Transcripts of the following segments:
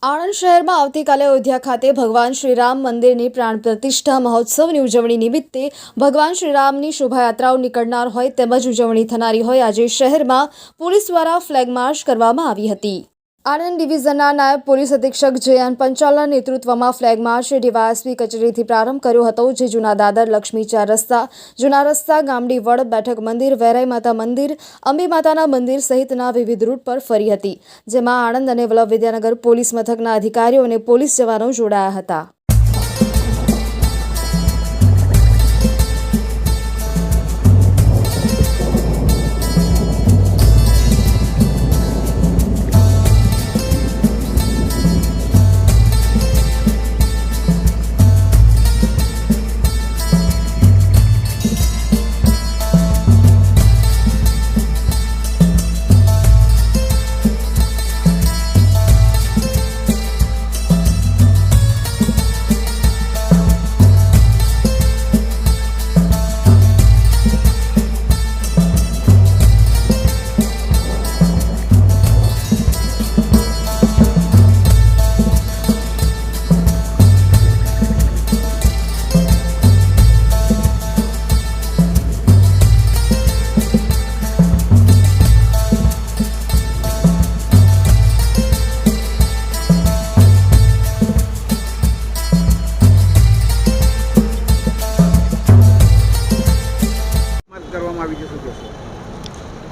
આણંદ શહેરમાં આવતીકાલે અયોધ્યા ખાતે ભગવાન શ્રીરામ મંદિરની પ્રાણ પ્રતિષ્ઠા મહોત્સવની ઉજવણી નિમિત્તે ભગવાન શ્રીરામની શોભાયાત્રાઓ નીકળનાર હોય તેમજ ઉજવણી થનારી હોય આજે શહેરમાં પોલીસ દ્વારા ફ્લેગ માર્ચ કરવામાં આવી હતી। આણંદ ડિવિઝનના નાયબ પોલીસ અધિક્ષક જયંત પંચાલના નેતૃત્વમાં ફ્લેગ માર્ચ ડીવાયએસપી કચેરીથી પ્રારંભ કર્યો હતો, જે જૂના દાદર લક્ષ્મી 4 રસ્તા, જૂના રસ્તા, ગામડી વડ, બેઠક મંદિર, વેરાઈ માતા મંદિર, અંબી માતાના મંદિર સહિતના વિવિધ રૂટ પર ફરી હતી, જેમાં આણંદ અને વલ્લભ વિદ્યાનગર પોલીસ મથકના અધિકારીઓ અને પોલીસ જવાનો જોડાયા હતા।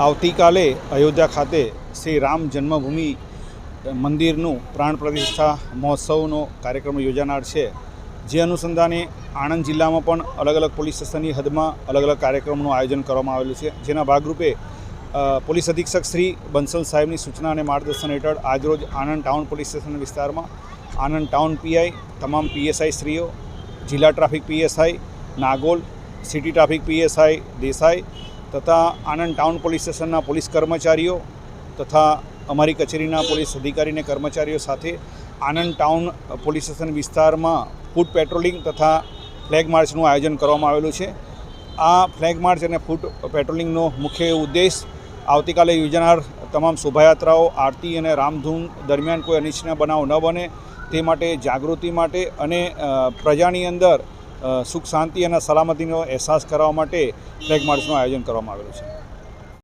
આવતીકાલે અયોધ્યા ખાતે શ્રી રામ જન્મભૂમિ મંદિરનું પ્રાણ પ્રતિષ્ઠા મહોત્સવનો કાર્યક્રમ યોજાનાર છે, જે અનુસંધાને આણંદ જિલ્લામાં પણ અલગ અલગ પોલીસ સ્ટેશનની હદમાં અલગ અલગ કાર્યક્રમનું આયોજન કરવામાં આવેલું છે, જેના ભાગરૂપે પોલીસ અધિક્ષક શ્રી બંસલ સાહેબની સૂચના અને માર્ગદર્શન હેઠળ આજરોજ આણંદ ટાઉન પોલીસ સ્ટેશન વિસ્તારમાં આણંદ ટાઉન પીઆઈ, તમામ પીએસઆઈ શ્રીઓ, જિલ્લા traffic PSI Nagol, city traffic PSI Desai તથા આણંદ ટાઉન પોલીસ સ્ટેશનના પોલીસ કર્મચારીઓ તથા અમારી કચેરીના પોલીસ અધિકારી અને કર્મચારીઓ સાથે આણંદ ટાઉન પોલીસ સ્ટેશન વિસ્તારમાં ફૂટ પેટ્રોલિંગ તથા ફ્લેગ માર્ચનું આયોજન કરવામાં આવેલું છે। આ ફ્લેગ માર્ચ અને ફૂટ પેટ્રોલિંગનો મુખ્ય ઉદ્દેશ આવતીકાલે યોજાનાર તમામ શોભાયાત્રાઓ, આરતી અને રામધૂન દરમિયાન કોઈ અનિચ્છનીય બનાવ ન બને તે માટે જાગૃતિ માટે અને પ્રજાની અંદર સુખ શાંતિ અને સલામતીનો અહેસાસ કરવા માટે ફ્લેગ માર્ચનું આયોજન કરવામાં આવેલું છે।